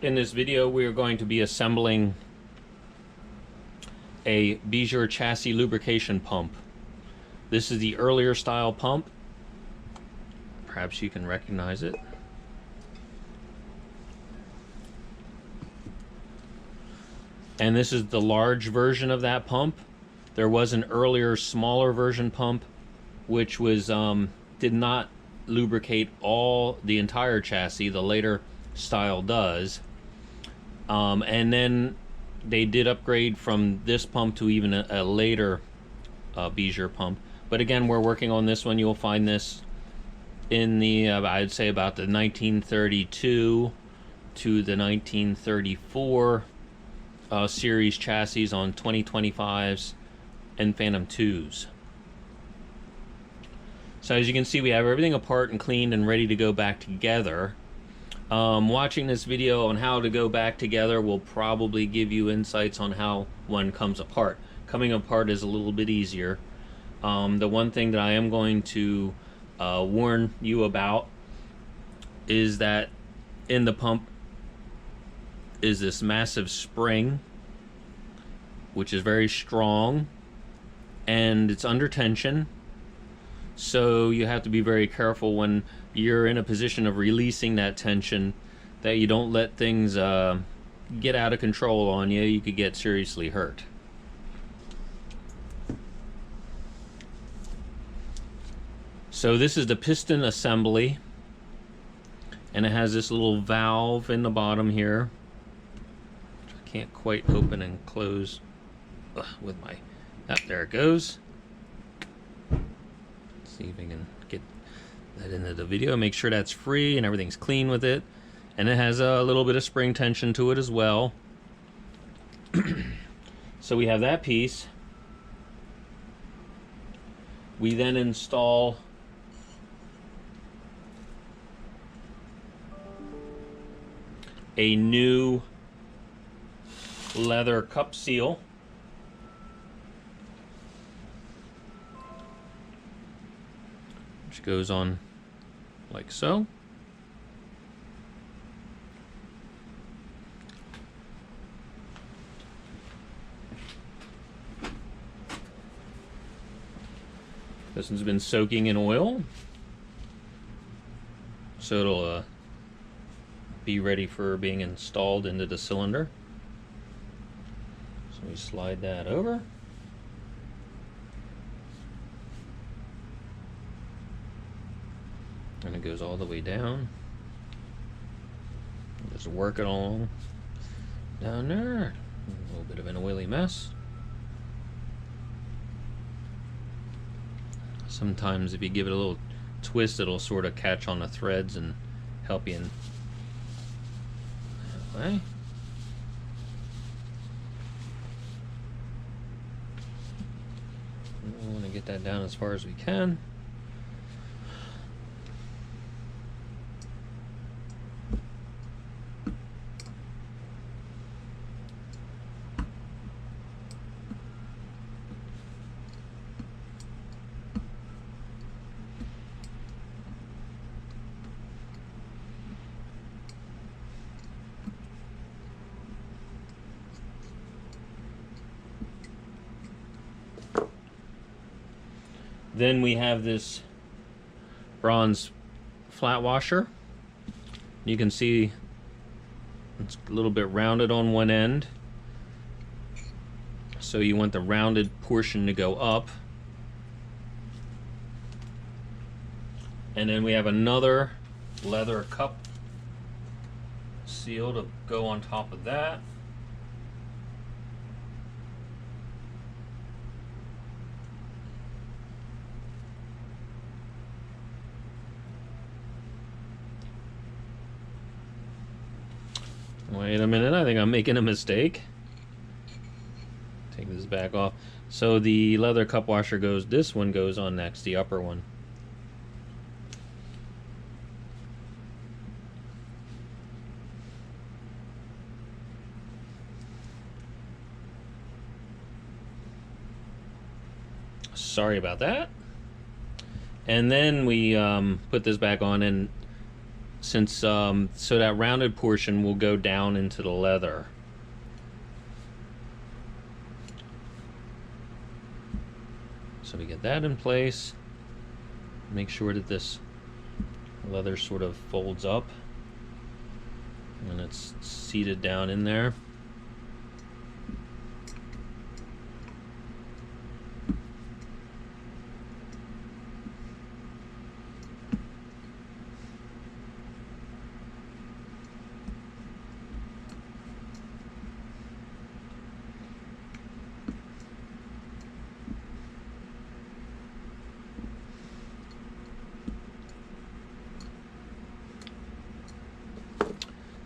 In this video, we are going to be assembling a Bijur chassis lubrication pump. This is the earlier style pump. Perhaps you can recognize it. And this is the large version of that pump. There was an earlier, smaller version pump, which was did not lubricate the entire chassis. The later style does. And then they did upgrade from this pump to even a later Bijur pump. But again, we're working on this one. You'll find this in the, I'd say about the 1932 to the 1934 series chassis on 2025s and Phantom 2s. So as you can see, we have everything apart and cleaned and ready to go back together. Watching this video on how to go back together will probably give you insights on how one comes apart. Coming apart is a little bit easier. The one thing that I am going to warn you about is that in the pump is this massive spring, which is very strong, and it's under tension. So you have to be very careful when you're in a position of releasing that tension, that you don't let things get out of control on you. You could get seriously hurt. So this is the piston assembly, and it has this little valve in the bottom here, which I can't quite open and close with my, there it goes. See if I can get that into the video. Make sure that's free and everything's clean with it. And it has a little bit of spring tension to it as well. So we have that piece. We then install a new leather cup seal. Which goes on like so. This one's been soaking in oil, so it'll be ready for being installed into the cylinder. So we slide that over. And it goes all the way down. Just work it along down there. A little bit of an oily mess. Sometimes if you give it a little twist, it'll sort of catch on the threads and help you in that way. We want to get that down as far as we can. Then we have this bronze flat washer. You can see it's a little bit rounded on one end. So you want the rounded portion to go up. And then we have another leather cup seal to go on top of that. Wait a minute, I think I'm making a mistake. Take this back off. So the leather cup washer goes, this one goes on next, the upper one. Sorry about that. And then we put this back on, and since so that rounded portion will go down into the leather. So we get that in place. Make sure that this leather sort of folds up and it's seated down in there.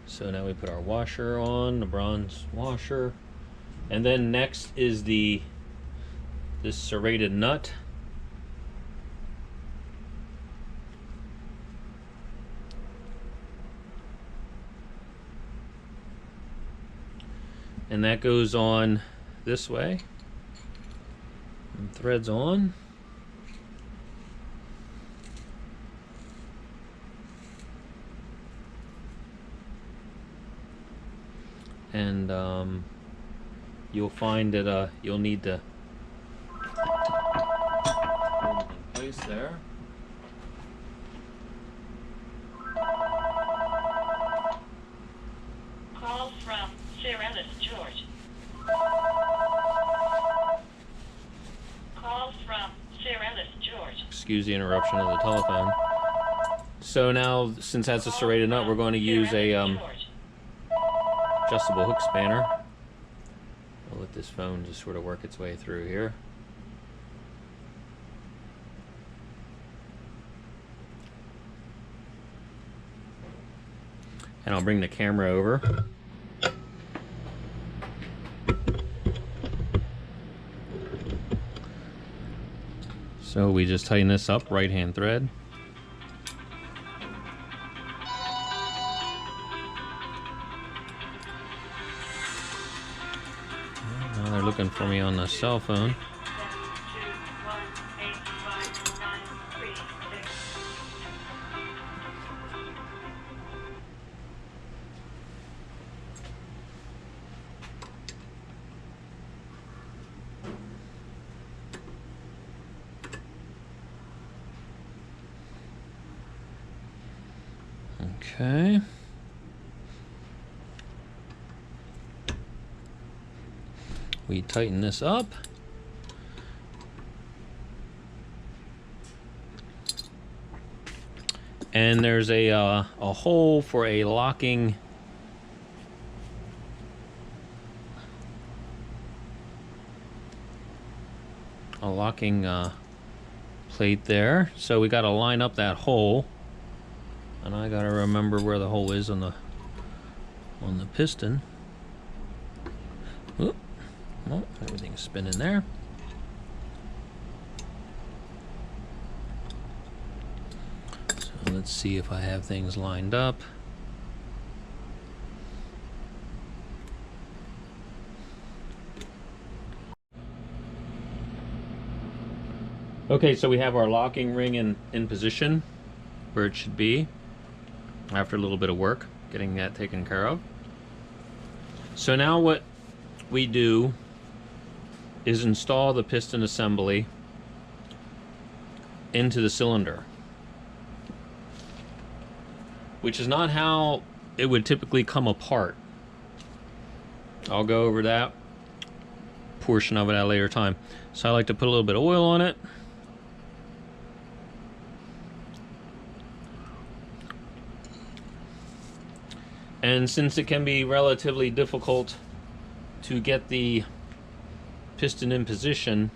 So now we put our washer on, the bronze washer, and then next is this serrated nut. And that goes on this way and threads on. And you'll find that you'll need to hold it in place there. Call from Ellis George. Call from Ellis George. Excuse the interruption of the telephone. So now, since that's a serrated nut, we're going to use a adjustable hook spanner. I'll let this phone just sort of work its way through here. And I'll bring the camera over. So we just tighten this up, right hand thread. Now they're looking for me on the cell phone. 721-859-936. Okay. We tighten this up. And there's a hole for a locking plate there. So we got to line up that hole. And I gotta remember where the hole is on the piston. Oop. Well, everything's spinning there. So let's see if I have things lined up. Okay, so we have our locking ring in position where it should be. After a little bit of work getting that taken care of. So now what we do is install the piston assembly into the cylinder, which is not how it would typically come apart. I'll go over that portion of it at a later time. So I like to put a little bit of oil on it. And since it can be relatively difficult to get the piston in position,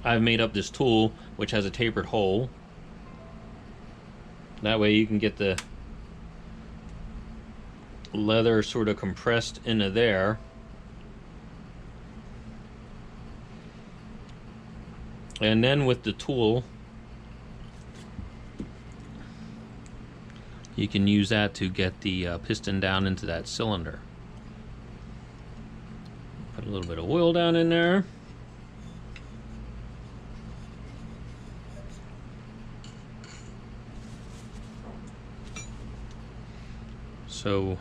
I've made up this tool which has a tapered hole. That way you can get the leather sort of compressed into there. And then with the tool, you can use that to get the piston down into that cylinder. Put a little bit of oil down in there. So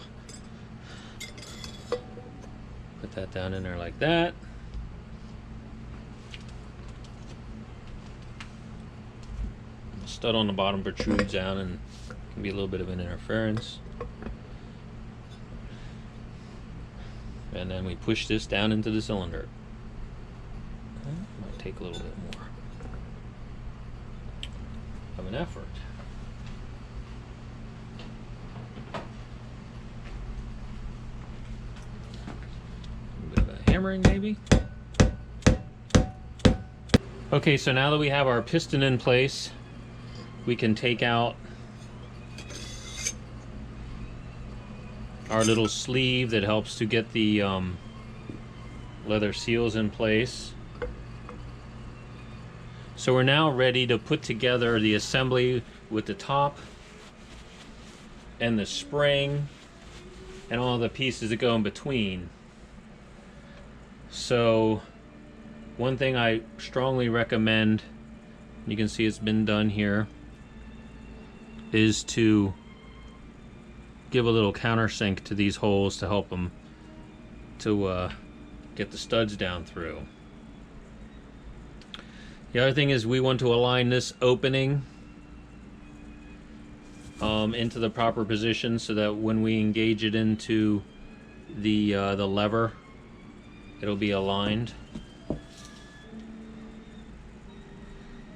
put that down in there like that. The stud on the bottom protrudes down and can be a little bit of an interference. And then we push this down into the cylinder. Might take a little bit more of an effort. A bit of a hammering maybe. Okay, so now that we have our piston in place, we can take out our little sleeve that helps to get the leather seals in place. So we're now ready to put together the assembly with the top and the spring and all the pieces that go in between. So one thing I strongly recommend, you can see it's been done here, is to give a little countersink to these holes to help them to get the studs down through. The other thing is we want to align this opening into the proper position so that when we engage it into the lever, it'll be aligned.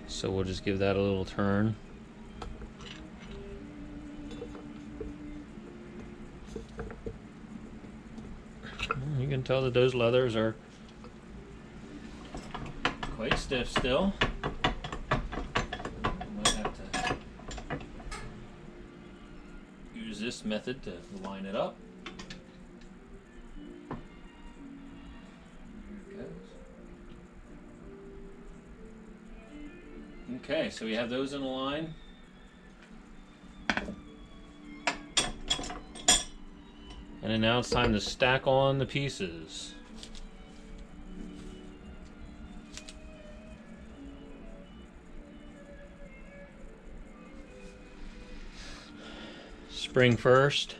So we'll just give that a little turn. You can tell that those leathers are quite stiff still. Might have to use this method to line it up. There it goes. Okay, so we have those in a line. And then now it's time to stack on the pieces. Spring first.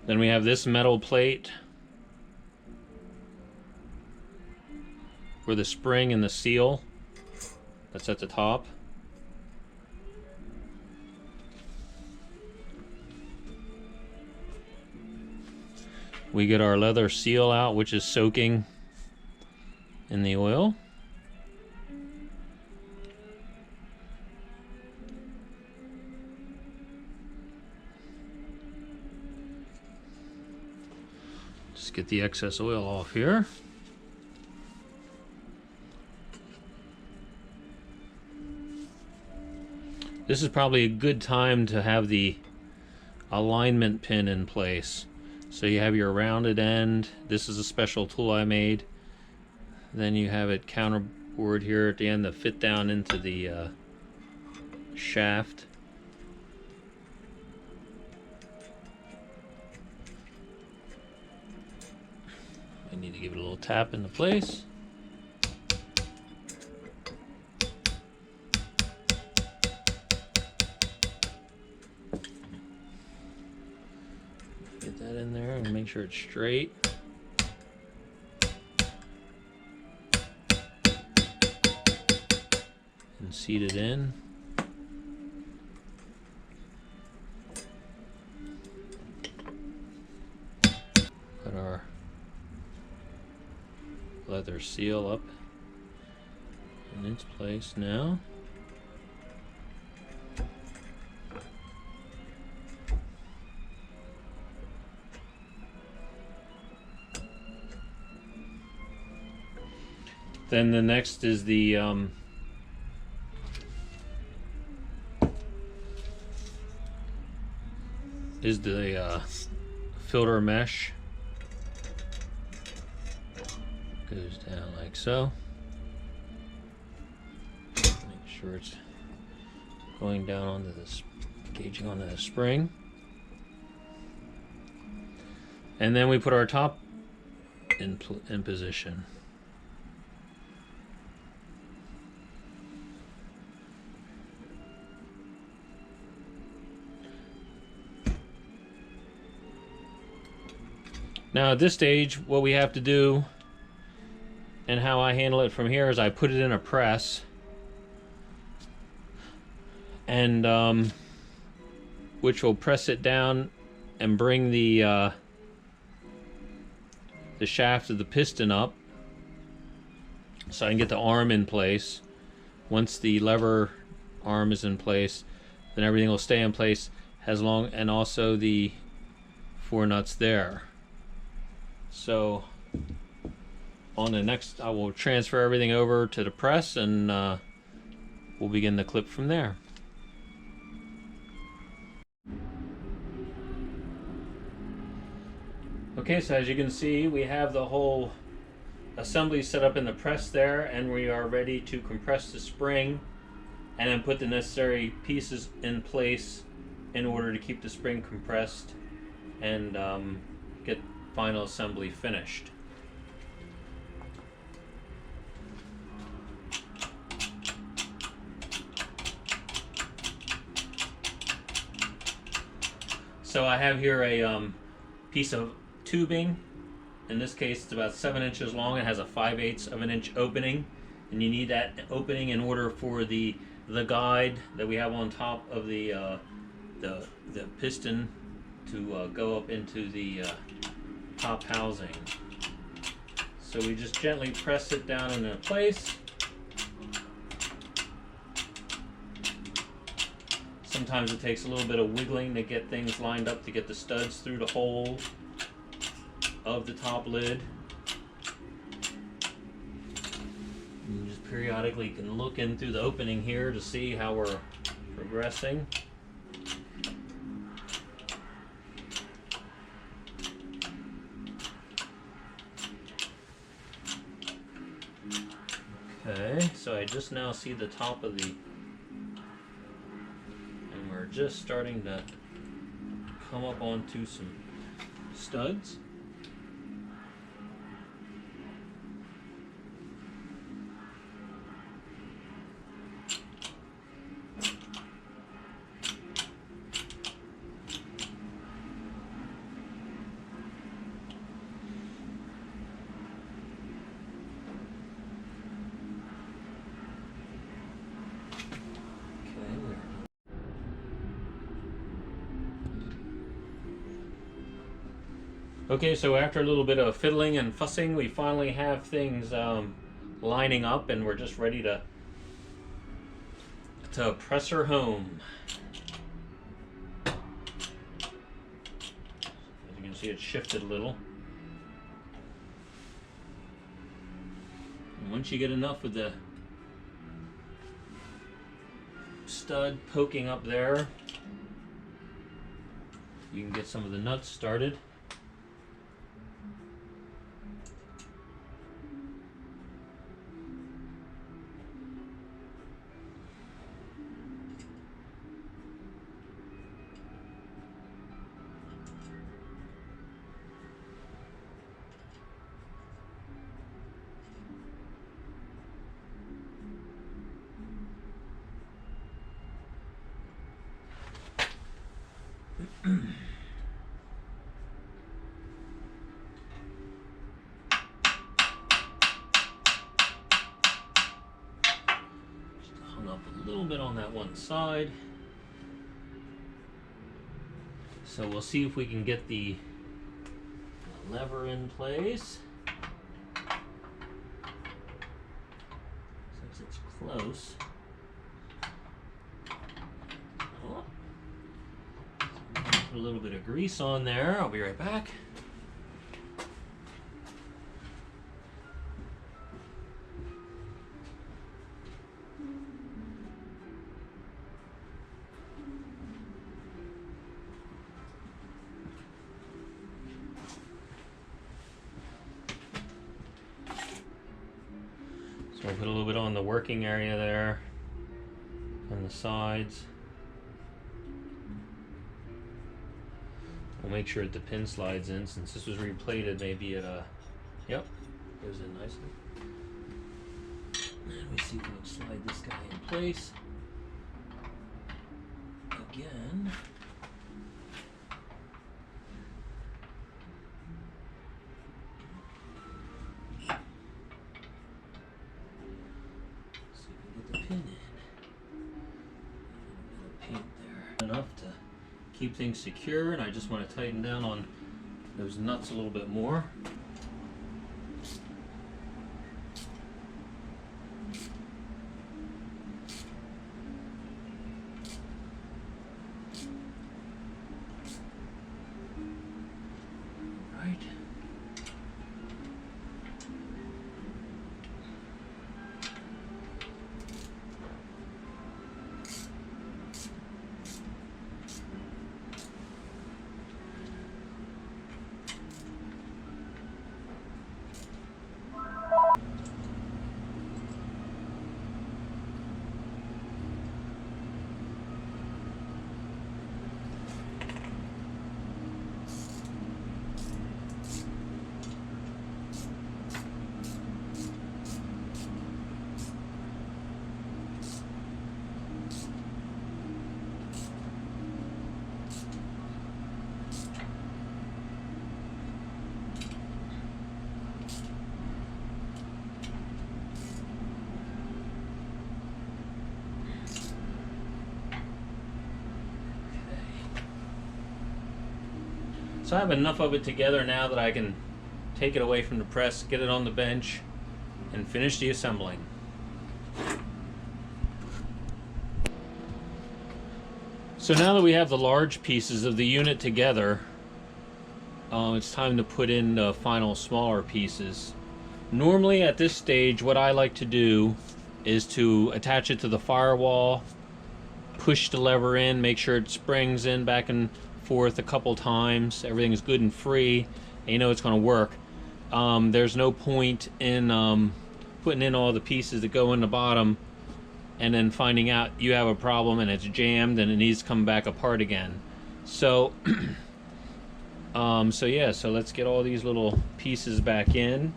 Then we have this metal plate for the spring and the seal that's at the top. We get our leather seal out, which is soaking in the oil. Just get the excess oil off here. This is probably a good time to have the alignment pin in place. So you have your rounded end. This is a special tool I made. Then you have it counterbored here at the end to fit down into the shaft. I need to give it a little tap into place. Get that in there and make sure it's straight. And seat it in. Put our leather seal up in its place now. Then the next is the filter mesh. Goes down like so. Make sure it's going down onto this Engaging onto the spring. And then we put our top in position. Now at this stage, what we have to do, and how I handle it from here, is I put it in a press, and which will press it down and bring the shaft of the piston up, so I can get the arm in place. Once the lever arm is in place, then everything will stay in place as long, and also the 4 nuts there. So on the next, I will transfer everything over to the press, and we'll begin the clip from there. Okay, so as you can see, we have the whole assembly set up in the press there, and we are ready to compress the spring and then put the necessary pieces in place in order to keep the spring compressed and get final assembly finished. So I have here a piece of tubing. In this case, it's about 7 inches long. It has a 5/8 of an inch opening, and you need that opening in order for the guide that we have on top of the piston to go up into the top housing. So we just gently press it down into place. Sometimes it takes a little bit of wiggling to get things lined up to get the studs through the hole of the top lid. And you just periodically can look in through the opening here to see how we're progressing. Okay, so I just now see the top of the, and we're just starting to come up onto some studs. Okay, so after a little bit of fiddling and fussing, we finally have things lining up, and we're just ready to press her home. As you can see, it shifted a little. And once you get enough of the stud poking up there, you can get some of the nuts started. Hung up a little bit on that one side. So we'll see if we can get the lever in place. Since it's close. Oh. Put a little bit of grease on there. I'll be right back. So we'll put a little bit on the working area there, on the sides. We'll make sure that the pin slides in, since this was replated. Maybe it yep, goes in nicely. And we see if we can slide this guy in place again. See if we can get the pin in. A bit of paint there. Enough to keep things secure, and I just want to tighten down on those nuts a little bit more. Right. So I have enough of it together now that I can take it away from the press, get it on the bench, and finish the assembling. So now that we have the large pieces of the unit together, it's time to put in the final smaller pieces. Normally at this stage, what I like to do is to attach it to the firewall, push the lever in, make sure it springs in back and forth a couple times, everything is good and free, and you know it's going to work. There's no point in putting in all the pieces that go in the bottom and then finding out you have a problem and it's jammed and it needs to come back apart again. So so let's get all these little pieces back in.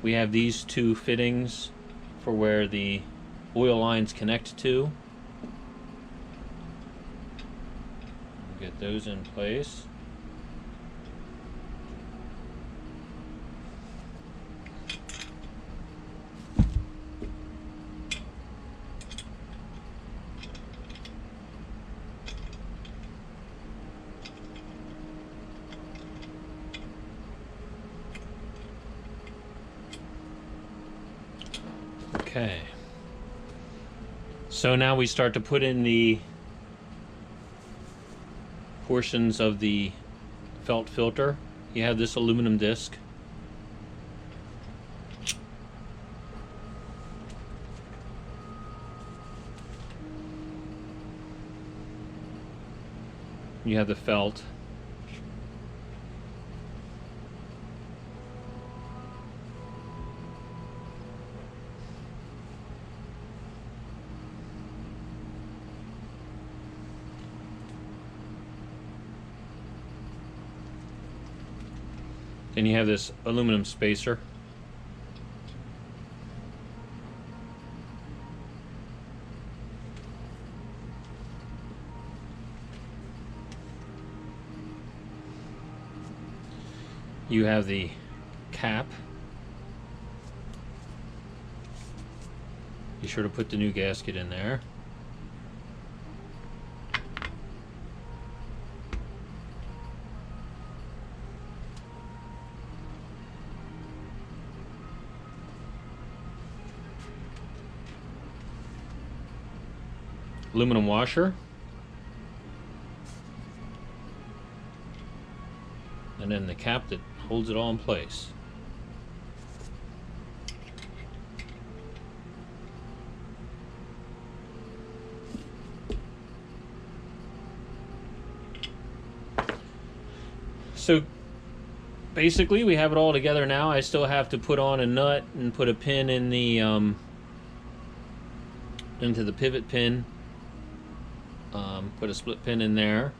We have these two fittings for where the oil lines connect to. Get those in place. Okay. So now we start to put in the portions of the felt filter. You have this aluminum disc. You have the felt. Then you have this aluminum spacer. You have the cap. Be sure to put the new gasket in there. Aluminum washer, and then the cap that holds it all in place. So basically we have it all together now. I still have to put on a nut and put a pin in the into the pivot pin. Put a split pin in there,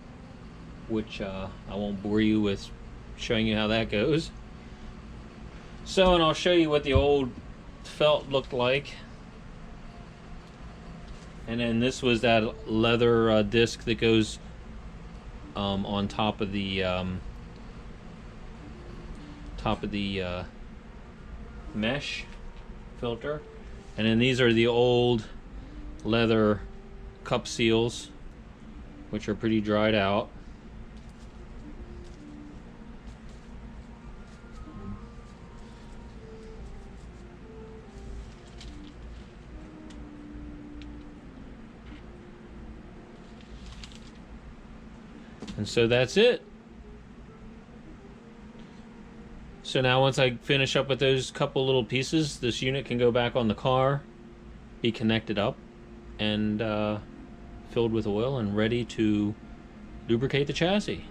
which I won't bore you with showing you how that goes. So, and I'll show you what the old felt looked like. And then this was that leather disc that goes on top of the mesh filter. And then these are the old leather cup seals, which are pretty dried out. And so that's it. So now once I finish up with those couple little pieces, this unit can go back on the car, be connected up, and filled with oil and ready to lubricate the chassis.